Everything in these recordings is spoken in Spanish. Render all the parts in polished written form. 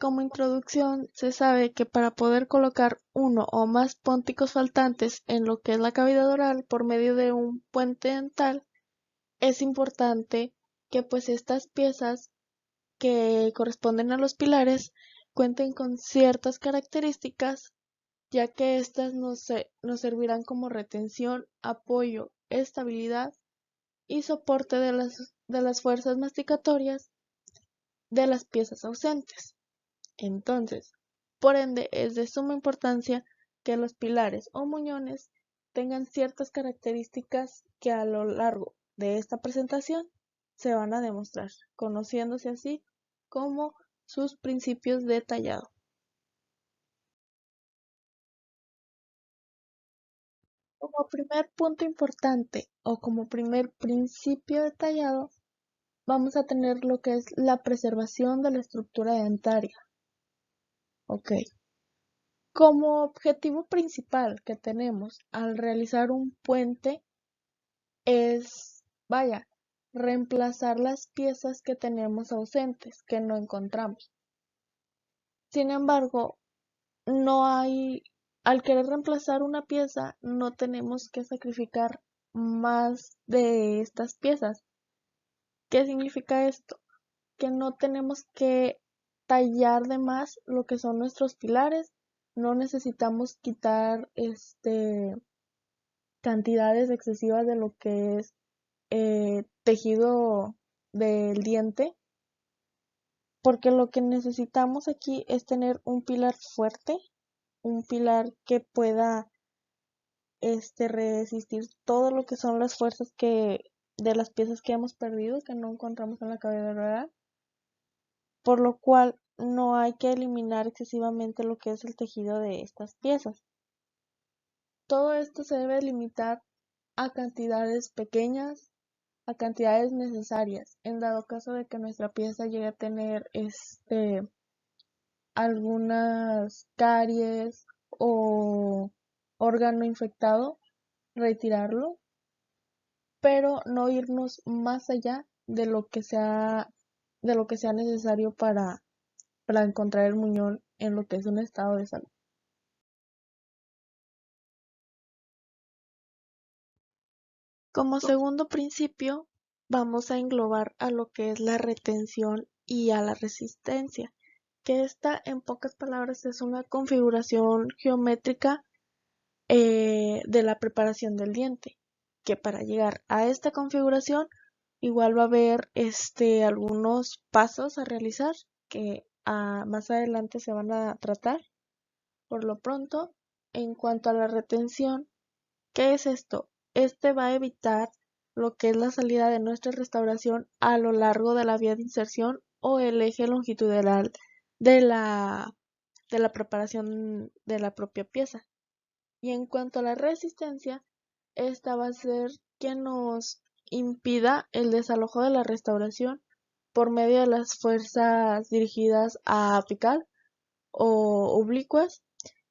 Como introducción, se sabe que para poder colocar uno o más pónticos faltantes en lo que es la cavidad oral por medio de un puente dental, es importante que pues estas piezas que corresponden a los pilares cuenten con ciertas características, ya que estas nos servirán como retención, apoyo, estabilidad y soporte de las fuerzas masticatorias de las piezas ausentes. Entonces, por ende, es de suma importancia que los pilares o muñones tengan ciertas características que a lo largo de esta presentación se van a demostrar, conociéndose así como sus principios de tallado. Como primer punto importante o como primer principio de tallado, vamos a tener lo que es la preservación de la estructura dentaria. Ok. Como objetivo principal que tenemos al realizar un puente es, vaya, reemplazar las piezas que tenemos ausentes, que no encontramos. Sin embargo, al querer reemplazar una pieza, no tenemos que sacrificar más de estas piezas. ¿Qué significa esto? Que no tenemos que tallar de más lo que son nuestros pilares, no necesitamos quitar cantidades excesivas de lo que es tejido del diente, porque lo que necesitamos aquí es tener un pilar fuerte, un pilar que pueda resistir todo lo que son las fuerzas de las piezas que hemos perdido, que no encontramos en la cavidad oral, por lo cual no hay que eliminar excesivamente lo que es el tejido de estas piezas. Todo esto se debe limitar a cantidades pequeñas, a cantidades necesarias, en dado caso de que nuestra pieza llegue a tener algunas caries o órgano infectado, retirarlo, pero no irnos más allá de lo que sea necesario para encontrar el muñón en lo que es un estado de salud. Como segundo principio, vamos a englobar a lo que es la retención y a la resistencia, que esta, en pocas palabras, es una configuración geométrica de la preparación del diente, que para llegar a esta configuración igual va a haber algunos pasos a realizar que más adelante se van a tratar. Por lo pronto, en cuanto a la retención, ¿qué es esto? Este va a evitar lo que es la salida de nuestra restauración a lo largo de la vía de inserción o el eje longitudinal de de la preparación de la propia pieza. Y en cuanto a la resistencia, esta va a ser que nos impida el desalojo de la restauración por medio de las fuerzas dirigidas a apical o oblicuas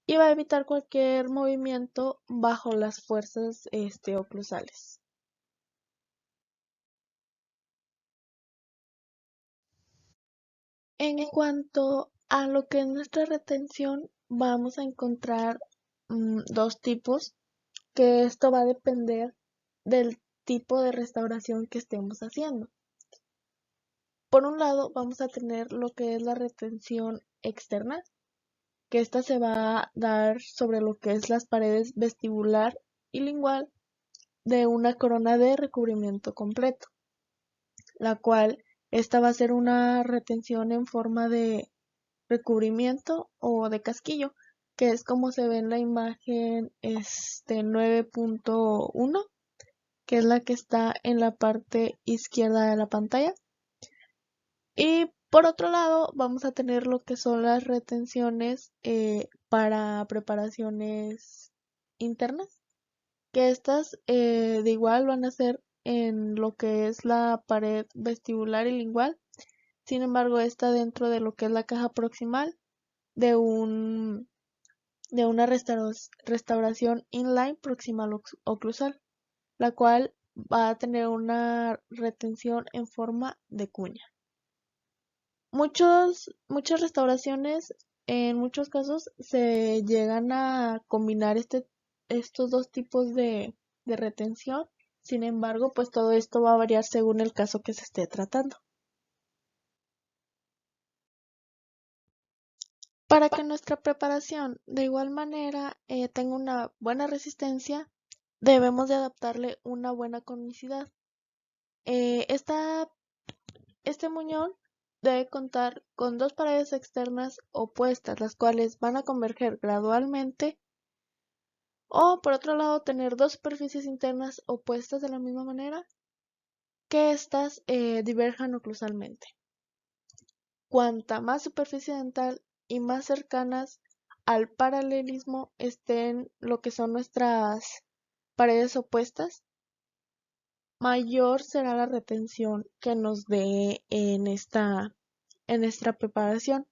y va a evitar cualquier movimiento bajo las fuerzas oclusales. En cuanto a lo que es nuestra retención, vamos a encontrar dos tipos, que esto va a depender del tipo de restauración que estemos haciendo. Por un lado, vamos a tener lo que es la retención externa, que esta se va a dar sobre lo que es las paredes vestibular y lingual de una corona de recubrimiento completo, la cual esta va a ser una retención en forma de recubrimiento o de casquillo, que es como se ve en la imagen 9.1, que es la que está en la parte izquierda de la pantalla. Y por otro lado, vamos a tener lo que son las retenciones para preparaciones internas, que estas de igual van a ser en lo que es la pared vestibular y lingual. Sin embargo, está dentro de lo que es la caja proximal de de una restauración inline proximal oclusal, la cual va a tener una retención en forma de cuña. Muchas restauraciones, en muchos casos, se llegan a combinar estos dos tipos de retención. Sin embargo, pues todo esto va a variar según el caso que se esté tratando. Para que nuestra preparación de igual manera tenga una buena resistencia, debemos de adaptarle una buena conicidad. Eh, esta- este muñón debe contar con dos paredes externas opuestas, las cuales van a converger gradualmente, o por otro lado tener dos superficies internas opuestas de la misma manera que éstas diverjan oclusalmente. Cuanta más superficie dental y más cercanas al paralelismo estén lo que son nuestras paredes opuestas, mayor será la retención que nos dé en esta preparación.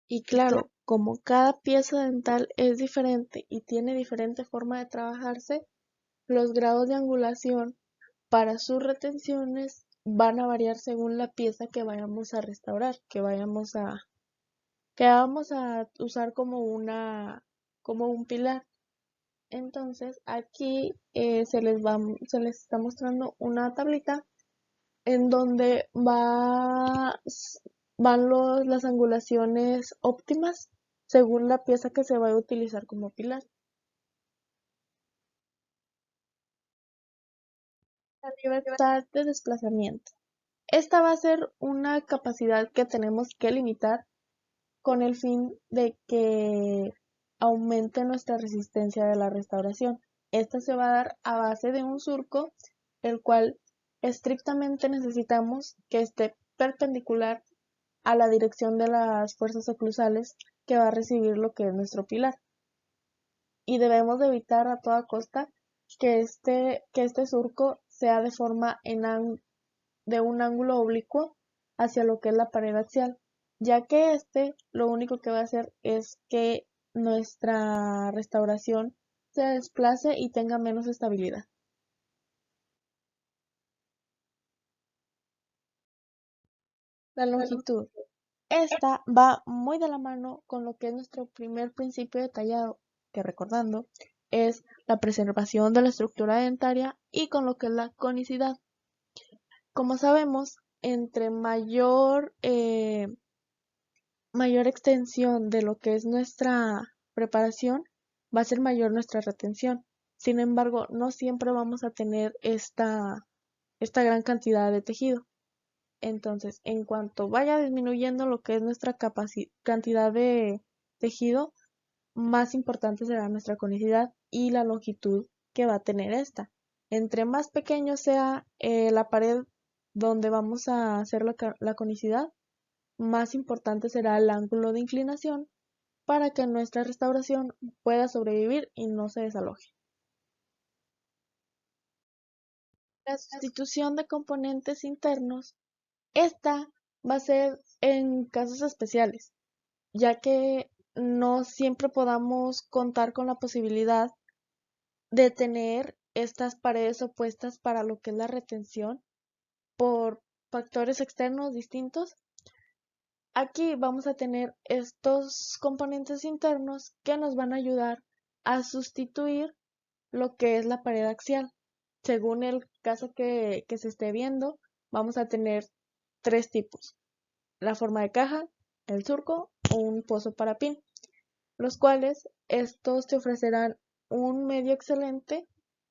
Y claro, como cada pieza dental es diferente y tiene diferente forma de trabajarse, los grados de angulación para sus retenciones van a variar según la pieza que vayamos a restaurar, que vamos a usar como un pilar. Entonces, aquí se les está mostrando una tablita en donde las angulaciones óptimas según la pieza que se va a utilizar como pilar. La libertad de desplazamiento. Esta va a ser una capacidad que tenemos que limitar con el fin de que aumente nuestra resistencia de la restauración. Esta se va a dar a base de un surco, el cual estrictamente necesitamos que esté perpendicular a la dirección de las fuerzas oclusales que va a recibir lo que es nuestro pilar. Y debemos de evitar a toda costa que este surco sea de forma de un ángulo oblicuo hacia lo que es la pared axial, ya que este lo único que va a hacer es que nuestra restauración se desplace y tenga menos estabilidad. La longitud. Esta va muy de la mano con lo que es nuestro primer principio detallado, que recordando es la preservación de la estructura dentaria y con lo que es la conicidad. Como sabemos, entre mayor extensión de lo que es nuestra preparación, va a ser mayor nuestra retención. Sin embargo, no siempre vamos a tener esta gran cantidad de tejido. Entonces, en cuanto vaya disminuyendo lo que es nuestra cantidad de tejido, más importante será nuestra conicidad y la longitud que va a tener esta. Entre más pequeño sea la pared donde vamos a hacer la conicidad, más importante será el ángulo de inclinación para que nuestra restauración pueda sobrevivir y no se desaloje. La sustitución de componentes internos, esta va a ser en casos especiales, ya que no siempre podamos contar con la posibilidad de tener estas paredes opuestas para lo que es la retención por factores externos distintos. Aquí vamos a tener estos componentes internos que nos van a ayudar a sustituir lo que es la pared axial. Según el caso que se esté viendo, vamos a tener tres tipos: la forma de caja, el surco o un pozo para pin, los cuales estos te ofrecerán un medio excelente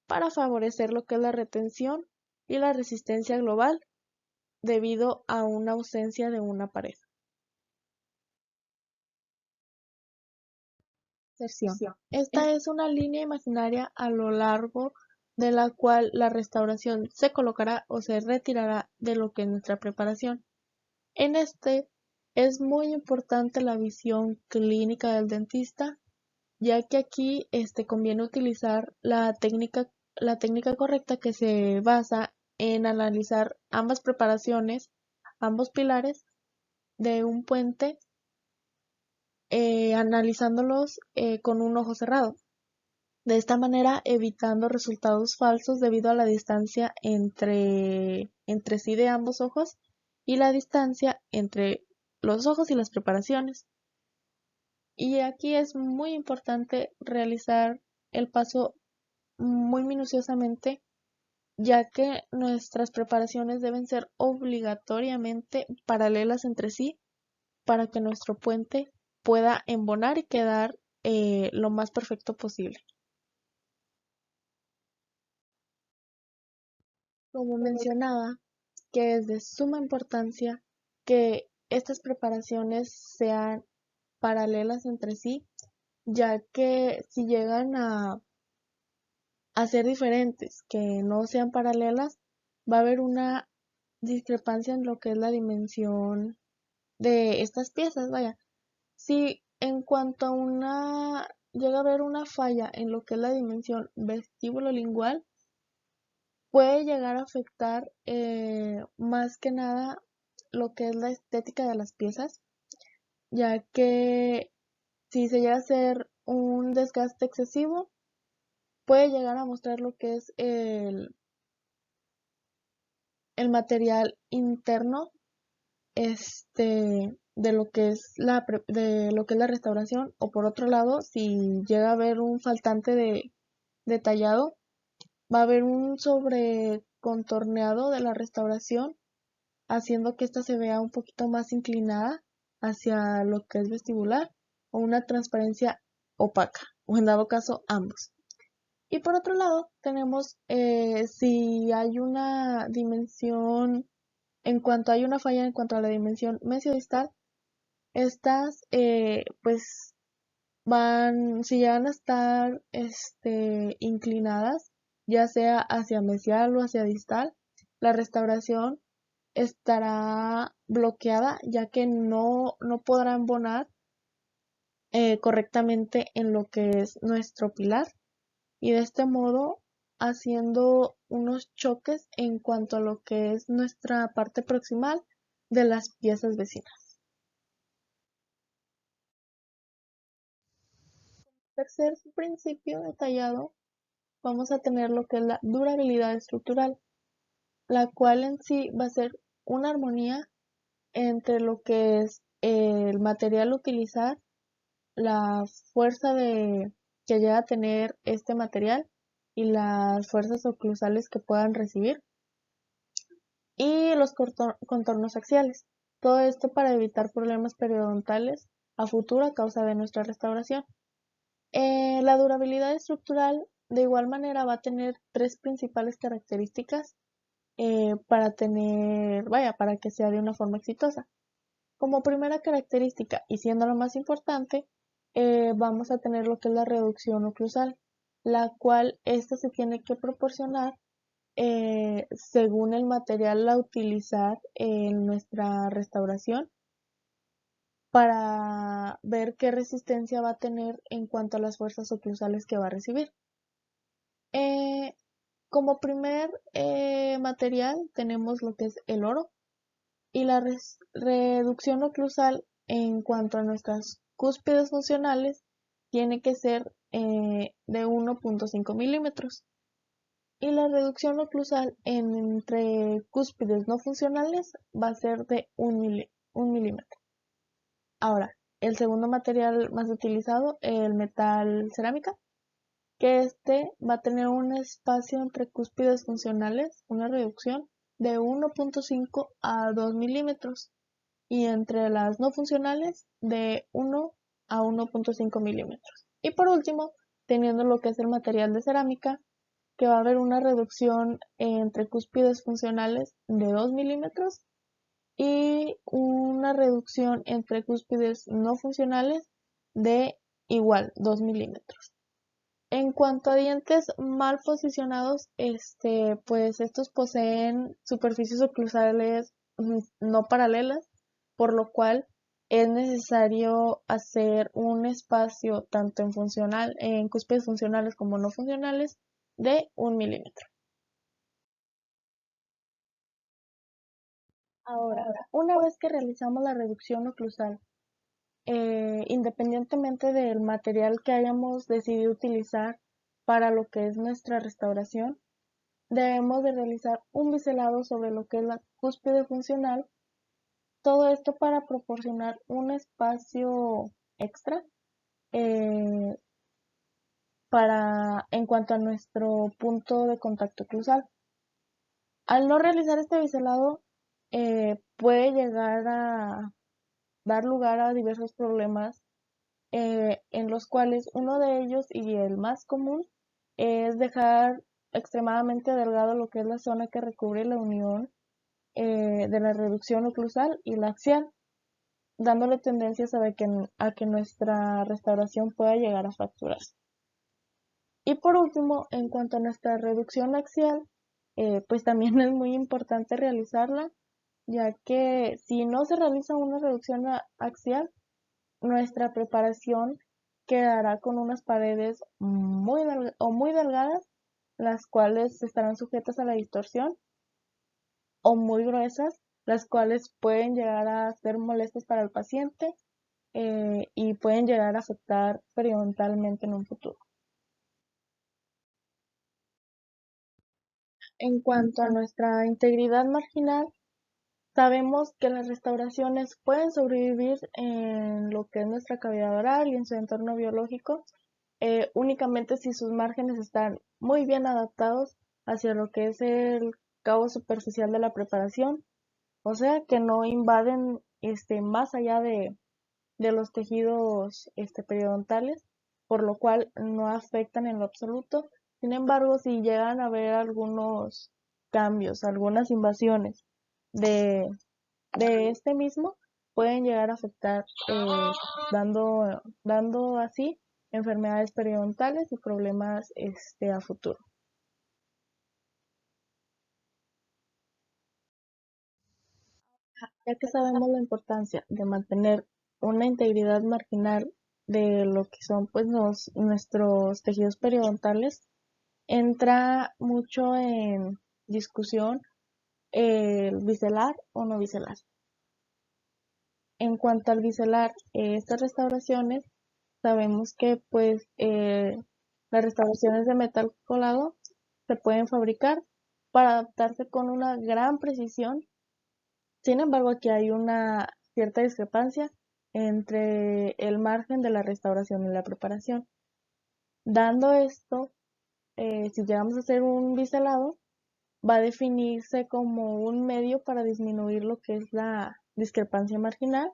para favorecer lo que es la retención y la resistencia global debido a una ausencia de una pared. Inserción. Esta es una línea imaginaria a lo largo de la cual la restauración se colocará o se retirará de lo que es nuestra preparación. En este es muy importante la visión clínica del dentista, ya que aquí conviene utilizar la técnica correcta, que se basa en analizar ambas preparaciones, ambos pilares de un puente, analizándolos con un ojo cerrado. de esta manera evitando resultados falsos debido a la distancia entre sí de ambos ojos y la distancia entre los ojos y las preparaciones. Y aquí es muy importante realizar el paso muy minuciosamente, ya que nuestras preparaciones deben ser obligatoriamente paralelas entre sí para que nuestro puente pueda embonar y quedar lo más perfecto posible. Como mencionaba, que es de suma importancia que estas preparaciones sean paralelas entre sí, ya que si llegan a ser diferentes, que no sean paralelas, va a haber una discrepancia en lo que es la dimensión de estas piezas. Vaya, si en cuanto a llega a haber una falla en lo que es la dimensión vestíbulo-lingual, puede llegar a afectar más que nada lo que es la estética de las piezas, ya que si se llega a hacer un desgaste excesivo, puede llegar a mostrar lo que es el material interno de lo que es de lo que es la restauración, o por otro lado, si llega a haber un faltante de detallado, va a haber un sobrecontorneado de la restauración, haciendo que ésta se vea un poquito más inclinada hacia lo que es vestibular, o una transparencia opaca, o en dado caso ambos. Y por otro lado, tenemos si hay una dimensión, en cuanto hay una falla en cuanto a la dimensión mesiodistal, estas pues si llegan a estar inclinadas, ya sea hacia mesial o hacia distal, la restauración estará bloqueada, ya que no podrá embonar correctamente en lo que es nuestro pilar, y de este modo haciendo unos choques en cuanto a lo que es nuestra parte proximal de las piezas vecinas. Tercer principio detallado, vamos a tener lo que es la durabilidad estructural, la cual en sí va a ser una armonía entre lo que es el material a utilizar, la fuerza que llega a tener este material y las fuerzas oclusales que puedan recibir, y los contornos axiales. Todo esto para evitar problemas periodontales a futuro a causa de nuestra restauración. La durabilidad estructural de igual manera va a tener tres principales características para que sea de una forma exitosa. Como primera característica, y siendo lo más importante, vamos a tener lo que es la reducción oclusal, la cual esta se tiene que proporcionar según el material a utilizar en nuestra restauración, para ver qué resistencia va a tener en cuanto a las fuerzas oclusales que va a recibir. Eh, Como primer material tenemos lo que es el oro, y la reducción oclusal en cuanto a nuestras cúspides funcionales tiene que ser de 1.5 milímetros, y la reducción oclusal entre cúspides no funcionales va a ser de 1 milímetro. Ahora, el segundo material más utilizado, el metal cerámica, que va a tener un espacio entre cúspides funcionales, una reducción de 1.5 a 2 milímetros, y entre las no funcionales de 1 a 1.5 milímetros. Y por último, teniendo lo que es el material de cerámica, que va a haber una reducción entre cúspides funcionales de 2 milímetros y una reducción entre cúspides no funcionales de igual 2 milímetros. En cuanto a dientes mal posicionados, pues estos poseen superficies oclusales no paralelas, por lo cual es necesario hacer un espacio tanto en cúspides funcionales como no funcionales de 1 milímetro. Ahora, una vez que realizamos la reducción oclusal, independientemente del material que hayamos decidido utilizar, para lo que es nuestra restauración, debemos de realizar un biselado sobre lo que es la cúspide funcional, todo esto para proporcionar un espacio extra eh, en cuanto a nuestro punto de contacto oclusal. Al no realizar este biselado, puede llegar a dar lugar a diversos problemas, en los cuales uno de ellos y el más común es dejar extremadamente delgado lo que es la zona que recubre la unión de la reducción oclusal y la axial, dándole tendencias a que nuestra restauración pueda llegar a fracturarse. Y por último, en cuanto a nuestra reducción axial, pues también es muy importante realizarla, ya que si no se realiza una reducción axial, nuestra preparación quedará con unas paredes muy delgadas, las cuales estarán sujetas a la distorsión, o muy gruesas, las cuales pueden llegar a ser molestas para el paciente y pueden llegar a afectar periodontalmente en un futuro. En cuanto a nuestra integridad marginal, sabemos que las restauraciones pueden sobrevivir en lo que es nuestra cavidad oral y en su entorno biológico, únicamente si sus márgenes están muy bien adaptados hacia lo que es el cabo superficial de la preparación, o sea que no invaden más allá de los tejidos periodontales, por lo cual no afectan en lo absoluto. Sin embargo, si llegan a haber algunos cambios, algunas invasiones de, de este mismo, pueden llegar a afectar, dando así enfermedades periodontales y problemas a futuro. Ya que sabemos la importancia de mantener una integridad marginal de lo que son pues nuestros tejidos periodontales, entra mucho en discusión el biselar o no biselar. En cuanto al biselar, estas restauraciones, sabemos que pues las restauraciones de metal colado se pueden fabricar para adaptarse con una gran precisión. Sin embargo, aquí hay una cierta discrepancia entre el margen de la restauración y la preparación. Dando esto, si llegamos a hacer un biselado, va a definirse como un medio para disminuir lo que es la discrepancia marginal,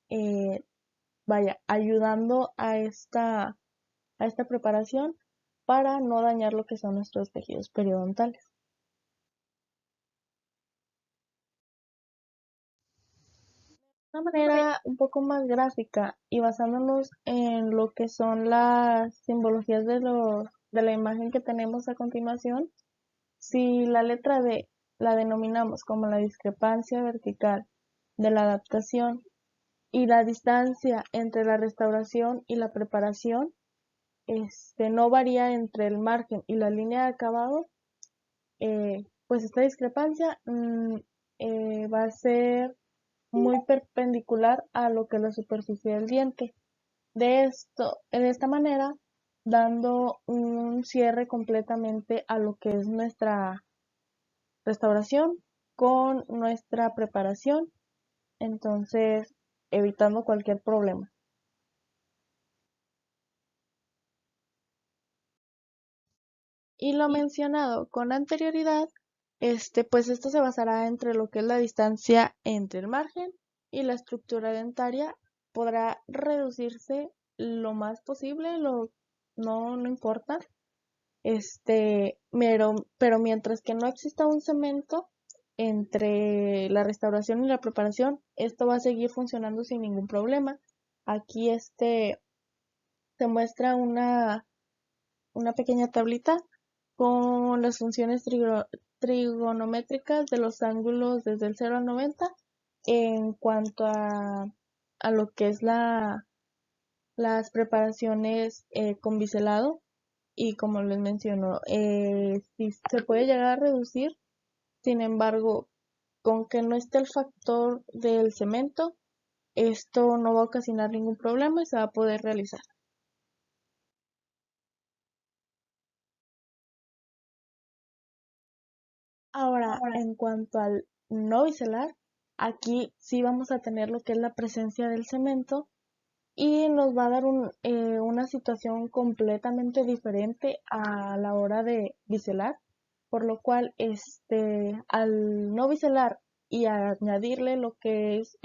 eh, ayudando a esta preparación para no dañar lo que son nuestros tejidos periodontales. De una manera un poco más gráfica y basándonos en lo que son las simbologías de la imagen que tenemos a continuación, si la letra D la denominamos como la discrepancia vertical de la adaptación y la distancia entre la restauración y la preparación no varía entre el margen y la línea de acabado, pues esta discrepancia va a ser muy perpendicular a lo que es la superficie del diente. De esta manera, dando un cierre completamente a lo que es nuestra restauración con nuestra preparación, entonces evitando cualquier problema. Y lo mencionado con anterioridad, pues esto se basará entre lo que es la distancia entre el margen y la estructura dentaria. Podrá reducirse lo más posible, no importa, pero mientras que no exista un cemento entre la restauración y la preparación, esto va a seguir funcionando sin ningún problema. Aquí se muestra una pequeña tablita con las funciones trigonométricas de los ángulos desde el 0 al 90 en cuanto a lo que es las preparaciones con biselado. Y como les menciono, si se puede llegar a reducir, sin embargo, con que no esté el factor del cemento, esto no va a ocasionar ningún problema y se va a poder realizar. Ahora, en cuanto al no biselar, aquí sí vamos a tener lo que es la presencia del cemento y nos va a dar una situación completamente diferente a la hora de biselar, por lo cual al no biselar y añadirle lo que es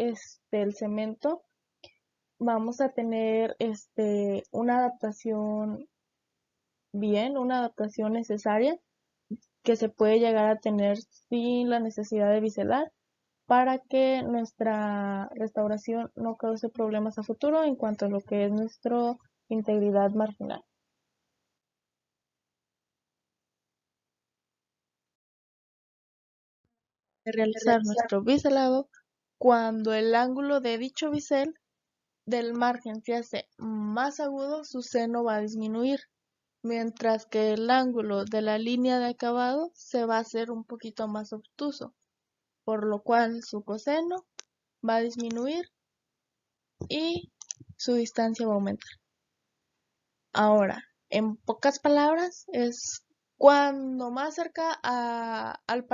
el cemento, vamos a tener una adaptación una adaptación necesaria que se puede llegar a tener sin la necesidad de biselar para que nuestra restauración no cause problemas a futuro en cuanto a lo que es nuestra integridad marginal. De realizar nuestro biselado, cuando el ángulo de dicho bisel del margen se hace más agudo, su seno va a disminuir, mientras que el ángulo de la línea de acabado se va a hacer un poquito más obtuso, por lo cual su coseno va a disminuir y su distancia va a aumentar. Ahora, en pocas palabras, es cuando más cerca al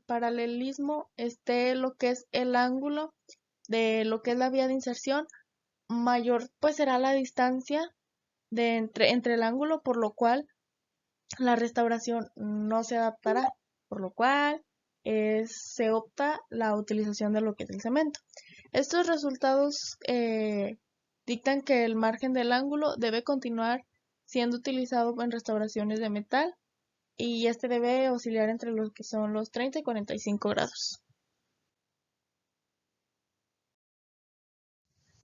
paralelismo esté lo que es el ángulo de lo que es la vía de inserción, mayor pues será la distancia entre el ángulo, por lo cual la restauración no se adaptará, por lo cual se opta la utilización de lo que es el cemento. Estos resultados dictan que el margen del ángulo debe continuar siendo utilizado en restauraciones de metal y este debe oscilar entre los que son los 30 y 45 grados.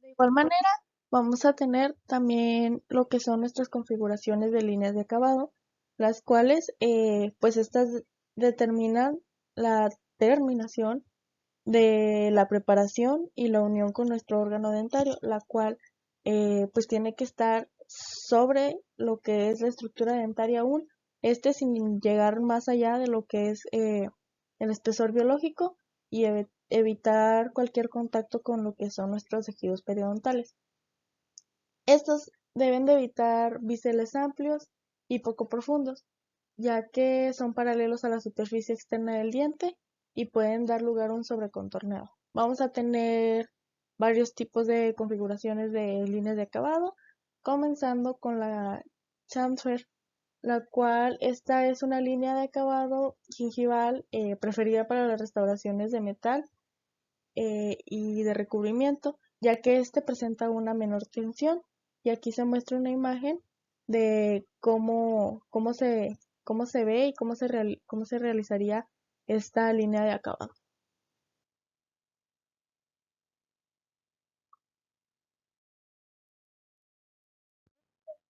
De igual manera, vamos a tener también lo que son nuestras configuraciones de líneas de acabado, las cuales pues estas determinan la terminación de la preparación y la unión con nuestro órgano dentario, la cual pues tiene que estar sobre lo que es la estructura dentaria aún, sin llegar más allá de lo que es el espesor biológico y evitar cualquier contacto con lo que son nuestros tejidos periodontales. Estos deben de evitar biseles amplios y poco profundos, ya que son paralelos a la superficie externa del diente y pueden dar lugar a un sobrecontorneo. Vamos a tener varios tipos de configuraciones de líneas de acabado, comenzando con la chamfer, la cual esta es una línea de acabado gingival preferida para las restauraciones de metal y de recubrimiento, ya que este presenta una menor tensión. Y aquí se muestra una imagen de cómo se ve y cómo se realizaría esta línea de acabado.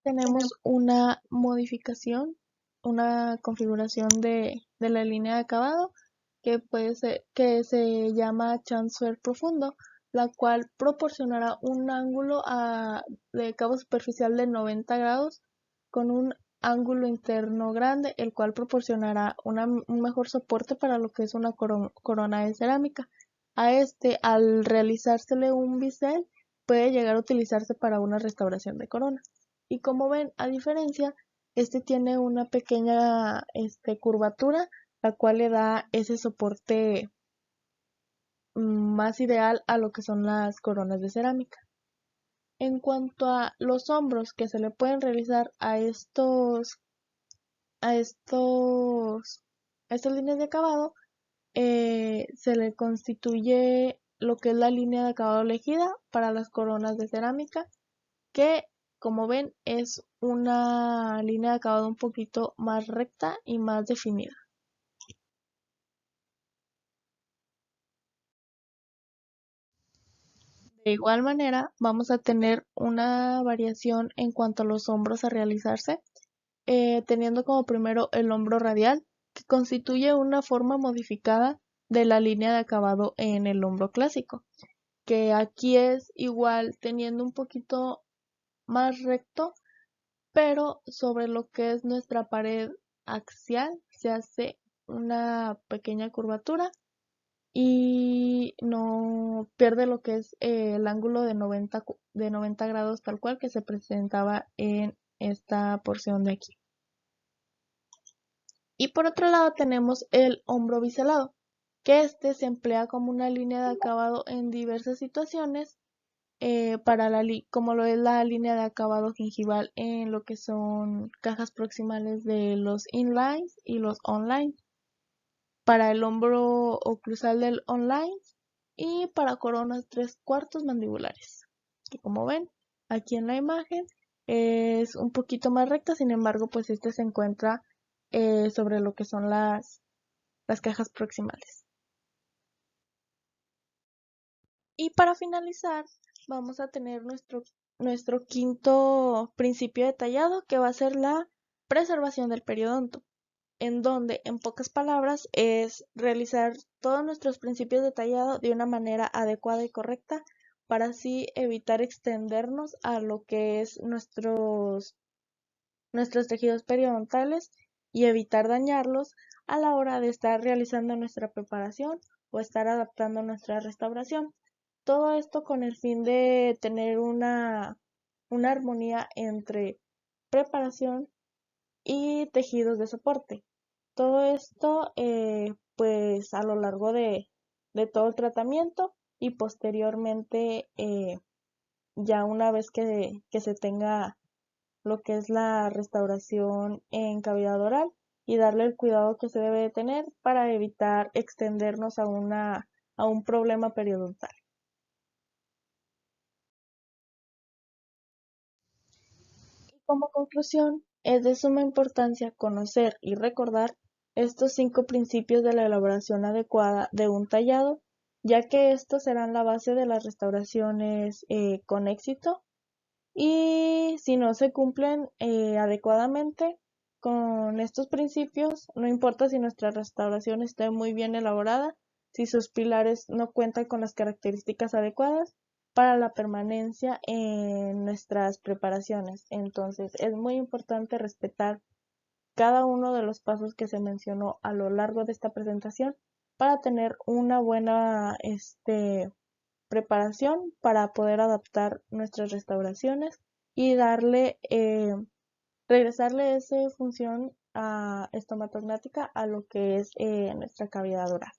Tenemos una modificación, una configuración de la línea de acabado que se llama transfer profundo, la cual proporcionará un ángulo de cabo superficial de 90 grados con un ángulo interno grande, el cual proporcionará un mejor soporte para lo que es una corona de cerámica. Al realizársele un bisel, puede llegar a utilizarse para una restauración de corona. Y como ven, a diferencia, este tiene una pequeña curvatura, la cual le da ese soporte más ideal a lo que son las coronas de cerámica. En cuanto a los hombros que se le pueden realizar a estas líneas de acabado, se le constituye lo que es la línea de acabado elegida para las coronas de cerámica, que como ven es una línea de acabado un poquito más recta y más definida. De igual manera, vamos a tener una variación en cuanto a los hombros a realizarse, teniendo como primero el hombro radial, que constituye una forma modificada de la línea de acabado en el hombro clásico, que aquí es igual teniendo un poquito más recto, pero sobre lo que es nuestra pared axial se hace una pequeña curvatura y no pierde lo que es el ángulo de 90 grados tal cual que se presentaba en esta porción de aquí. Y por otro lado tenemos el hombro biselado, que este se emplea como una línea de acabado en diversas situaciones, como lo es la línea de acabado gingival en lo que son cajas proximales de los inlines y los online, para el hombro oclusal del online y para coronas 3/4 mandibulares, que como ven aquí en la imagen es un poquito más recta, sin embargo pues este se encuentra sobre lo que son las cajas proximales. Y para finalizar vamos a tener nuestro quinto principio detallado, que va a ser la preservación del periodonto, en donde, en pocas palabras, es realizar todos nuestros principios detallados de una manera adecuada y correcta para así evitar extendernos a lo que es nuestros tejidos periodontales y evitar dañarlos a la hora de estar realizando nuestra preparación o estar adaptando nuestra restauración. Todo esto con el fin de tener una armonía entre preparación y tejidos de soporte. Todo esto pues a lo largo de todo el tratamiento y posteriormente ya una vez que se tenga lo que es la restauración en cavidad oral y darle el cuidado que se debe de tener para evitar extendernos a un problema periodontal. Y como conclusión, es de suma importancia conocer y recordar estos 5 principios de la elaboración adecuada de un tallado, ya que estos serán la base de las restauraciones con éxito. Y si no se cumplen adecuadamente con estos principios, no importa si nuestra restauración esté muy bien elaborada, si sus pilares no cuentan con las características adecuadas para la permanencia en nuestras preparaciones. Entonces, es muy importante respetar cada uno de los pasos que se mencionó a lo largo de esta presentación para tener una buena preparación para poder adaptar nuestras restauraciones y regresarle esa función estomatognática a lo que es nuestra cavidad oral.